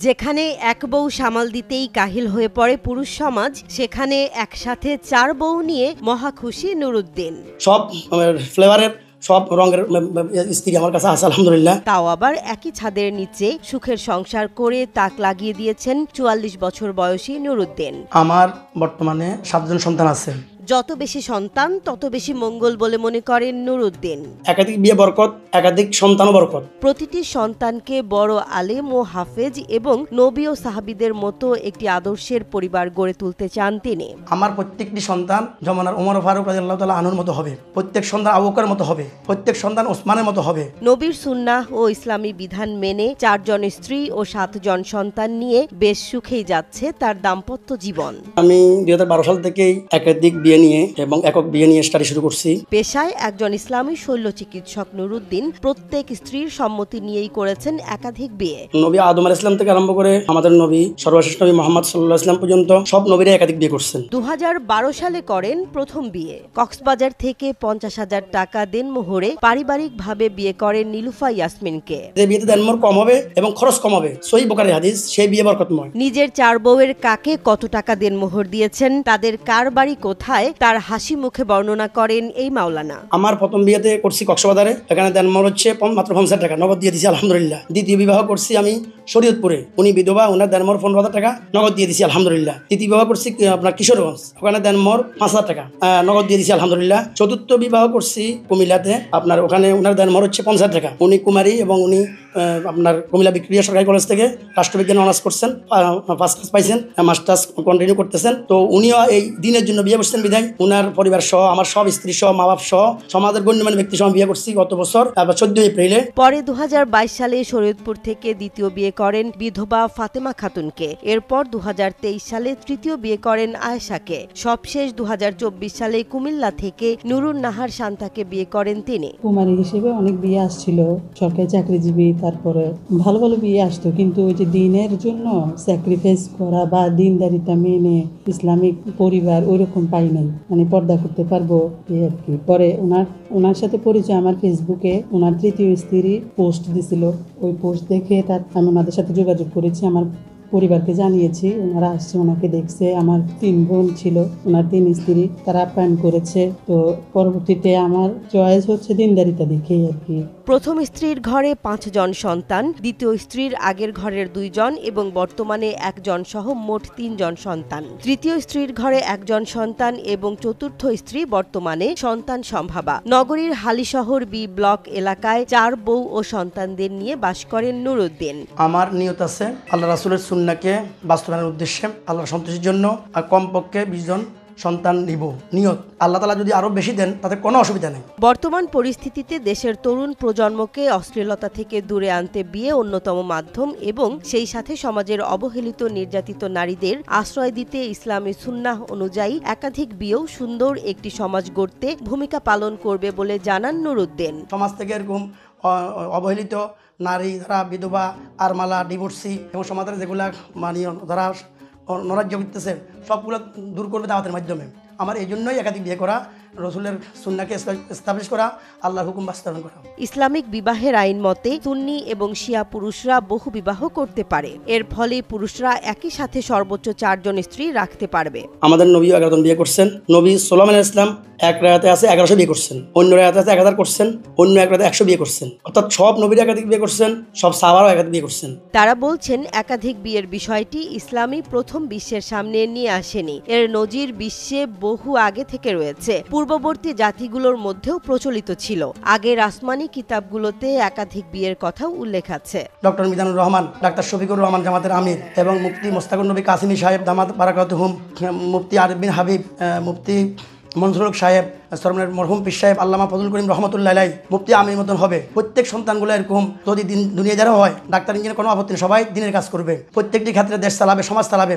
যেখানে এক বউ সামাল দিতেই কাহিল হয়ে পড়ে পুরুষ সমাজ, সেখানে একসাথে 4 বউ নিয়ে মহা খুশি নুরুদ্দিন। সব ফ্লেভারের সব রঙের স্ত্রী আমার কাছে আছে আলহামদুলিল্লাহ। তাও আবার একই ছাদের নিচে সুখের সংসার করে তাক লাগিয়ে দিয়েছেন 44 বছর বয়সী নুরুদ্দিন। আমার বর্তমানে 7 জন সন্তান আছে। যত বেশি সন্তান তত বেশি মঙ্গল বলে মনে করেন নুরুদ্দিন। একাধিক বিয়ে বরকত, একাধিক সন্তানও বরকত। প্রতিটি সন্তানকে বড় আলেম ও হাফেজ এবং নবী ও সাহাবীদের মতো একটি আদর্শের পরিবার গড়ে তুলতে চান তিনি। আমার প্রত্যেকটি সন্তান জমানার ওমর ফারুক রাদিয়াল্লাহু তাআলা আনহুর মতো হবে, প্রত্যেক সন্তান আবু বকরের মতো হবে, প্রত্যেক সন্তান ওসমানের মতো হবে। নবীর সুন্নাহ ও ইসলামী বিধান মেনে 4 জন স্ত্রী ও 7 জন সন্তান নিয়ে বেশ সুখেই যাচ্ছে তার দাম্পত্য জীবন। আমি 2012 সাল থেকেই একাধিক বিয়ে নিয়ে এবং একক বিয়ে নিয়ে স্টাডি শুরু করছি। পেশায় একজন ইসলামী শল্য চিকিৎসক নুরুদ্দিন প্রত্যেক স্ত্রীর সম্মতি নিয়েই করেছেন একাধিক বিয়ে। নবী আদম আলাইহিস সালাম থেকে আরম্ভ করে আমাদের নবী সর্বশেষ নবী মুহাম্মদ সাল্লাল্লাহু আলাইহি ওয়াসাল্লাম পর্যন্ত সব নবীরা একাধিক বিয়ে করছেন। 2012 সালে করেন প্রথম বিয়ে। কক্সবাজার থেকে 50,000 টাকা দেনমোহরে পারিবারিকভাবে বিয়ে করেন নীলুফা ইয়াসমিনকে। যে বিয়েতে দেনমোহর কম হবে এবং খরচ কম হবে, সহিহ বুখারী হাদিস, সেই বিয়ে বরকতময়। নিজের 4 বউয়ের কাকে কত টাকা দেনমোহর দিয়েছেন, তাদের কার বাড়ি কোথায়, তার হাসি মুখে বর্ণনা করেন এই মাওলানা। আমার প্রথম বিয়েতে করছি কক্সবাজারে, এখানে দেনমোহর হচ্ছে মাত্র 50 টাকা, নগদ দিয়ে দিয়েছি আলহামদুলিল্লাহ। দ্বিতীয় বিবাহ করছি আমি শরীয়তপুরে, উনি বিধবা, ওনার দেনমোহর 15,000 টাকা, নগদ দিয়ে দিয়েছি আলহামদুলিল্লাহ। তৃতীয় বিবাহ করছি আপনার কিশোরগঞ্জ, ওখানে দেনমোহর 5,000 টাকা, নগদ দিয়ে দিয়েছি আলহামদুলিল্লাহ। চতুর্থ বিবাহ করছি কুমিল্লাতে, আপনার ওখানে ওনার দেনমোহর হচ্ছে 50 টাকা। উনি কুমারী এবং উনি আপনার কুমিল্লা বিক্রিয়া সরকারি কলেজ থেকে রাষ্ট্রবিজ্ঞান অনার্স করছেন, ফার্স্ট ক্লাস পাইছেন, মাস্টার্স কন্টিনিউ করতেছেন। তো উনিও এই দিনের জন্য বিয়ে করছেন বিধায় উনার পরিবার সহ, আমার সব স্ত্রী সহ, মা বাপ সহ, সমাজের গণ্যমান্য ব্যক্তি সহ বিয়ে করছি গত বছর 14 এপ্রিলে। পরে 2022 সালে শরীয়তপুর থেকে দ্বিতীয় বিয়ে করেন বিধবা ফাতেমা খাতুনকে। এরপর 2023 সালে তৃতীয় বিয়ে করেন আয়েশাকে। সবশেষ 2024 সালে কুমিল্লা থেকে নুরুন নাহার শান্তাকে বিয়ে করেন তিনি। কুমারী হিসেবে অনেক বিয়ে আসছিল, সরকারি চাকরিজীবী, তারপরে ভালো ভালো বিয়ে আসতো, কিন্তু ওই যে দিনের জন্য স্যাক্রিফাইস করা বা দিনদারিতা মেনে ইসলামিক পরিবার ওইরকম পাই নাই, মানে পর্দা করতে পারবো আর কি। পরে ওনার সাথে পরিচয় আমার ফেসবুকে, ওনার তৃতীয় স্ত্রী পোস্ট দিছিল, ওই পোস্ট দেখে আমি ওনাদের সাথে যোগাযোগ করেছি, আমার পরিবারকে জানিয়েছি, ওনারা আসছে, ওনাকে দেখছে। আমার 3 বোন ছিল, ওনার 3 স্ত্রী, তারা আপ্যায়ন করেছে। তো পরবর্তীতে আমার চয়েস হচ্ছে দিনদারিতা দেখেই আর কি। প্রথম স্ত্রীর ঘরে 5 জন সন্তান, দ্বিতীয় স্ত্রীর আগের ঘরের 2 জন এবং বর্তমানে 1 জন সহ মোট 3 জন সন্তান। তৃতীয় স্ত্রীর ঘরে 1 জন সন্তান এবং চতুর্থ স্ত্রী বর্তমানে সন্তান সম্ভাবা। নগরীর হালিশহর বি ব্লক এলাকায় 4 বউ ও সন্তানদের নিয়ে বাস করেন নুরুদ্দিন। আমার নিয়ত আছে আল্লাহ রাসূলের সুন্নাহকে বাস্তবায়নের উদ্দেশ্যে, আল্লাহর সন্তুষ্টির জন্য, আর কমপক্ষে 20 জন সন্তান নিব। নিয়ত আল্লাহ তাআলা যদি আরো বেশি দেন তাতে কোনো অসুবিধা নেই। বর্তমান পরিস্থিতিতে দেশের তরুণ প্রজন্মকে অশ্লীলতা থেকে দূরে আনতে বিয়ে অন্যতম মাধ্যম এবং সেই সাথে সমাজের অবহেলিত নির্যাতিত নারীদের আশ্রয় দিতে ইসলামী সুন্নাহ অনুযায়ী একাধিক বিয়েও সুন্দর একটি সমাজ গড়তে ভূমিকা পালন করবে বলে জানান নুরুদ্দিন। সমাজ থেকে এরকম অবহেলিত নারী, যারা বিধবা, আরমালা, ডিভোর্সি এবং সমাজের যেগুলা মানে যারা নৈরাজ্য করতেছে, সবগুলো দূর করবে দাওয়াতের মাধ্যমে। আমার এই জন্যই একাধিক বিয়ে করা, রসুলের সুন্নাহকে এস্টাবলিশ করা, আল্লাহর হুকুম বাস্তবায়ন করা। ইসলামিক বিবাহের আইন মতে সুন্নি এবং শিয়া পুরুষরা বহু বিবাহ করতে পারে। এর ফলে পুরুষরা একই সাথে সর্বোচ্চ 4 জন স্ত্রী রাখতে পারবে। আমাদের নবী 11 জন বিয়ে করছেন। নবী সুলাইমান আলাইহিস সালাম এক রায়াতে আছে 1100 বিয়ে করছেন, অন্য রায়াতে আছে 1000 করছেন, অন্য এক রায়াতে 100 বিয়ে করছেন। অর্থাৎ সব নবীরা একাধিক বিয়ে করছেন, সব সাহাবারাও একাধিক বিয়ে করছেন। তারা বলছেন একাধিক বিয়ের বিষয়টি ইসলামী প্রথম বিশ্বের সামনে নিয়ে আসেনি, এর নজির বিশ্বে বহু আগে থেকে রয়েছে। পূর্ববর্তী জাতিগুলোর মধ্যেও প্রচলিত ছিল। আগের আসমানি কিতাবগুলোতে একাধিক বিয়ের কথাও উল্লেখ আছে। ডক্টর মিজানুর রহমান, ডাক্তার শফিকুর রহমান জামাতের আমির এবং মুফতি মোস্তাকুর নবী কাসিমি সাহেব দামাত বারাকাতুহুম, মুফতি আরিফ বিন হাবিব, মুফতি মনসুর সাহেব, সরমনের মরহুম পীর সাহেব আল্লামা ফজলুল করিম রহমতুল্লাহ আলাইহি, মুফতি আমির মতন হবে। প্রত্যেক সন্তানগুলো এরকম যদি দুনিয়া যারা হয়, ডাক্তার ইঞ্জিনিয়ার কোনো আপত্তি নেই, সবাই দিনের কাজ করবে, প্রত্যেকটি ক্ষেত্রে দেশ চালাবে, সমাজ চালাবে।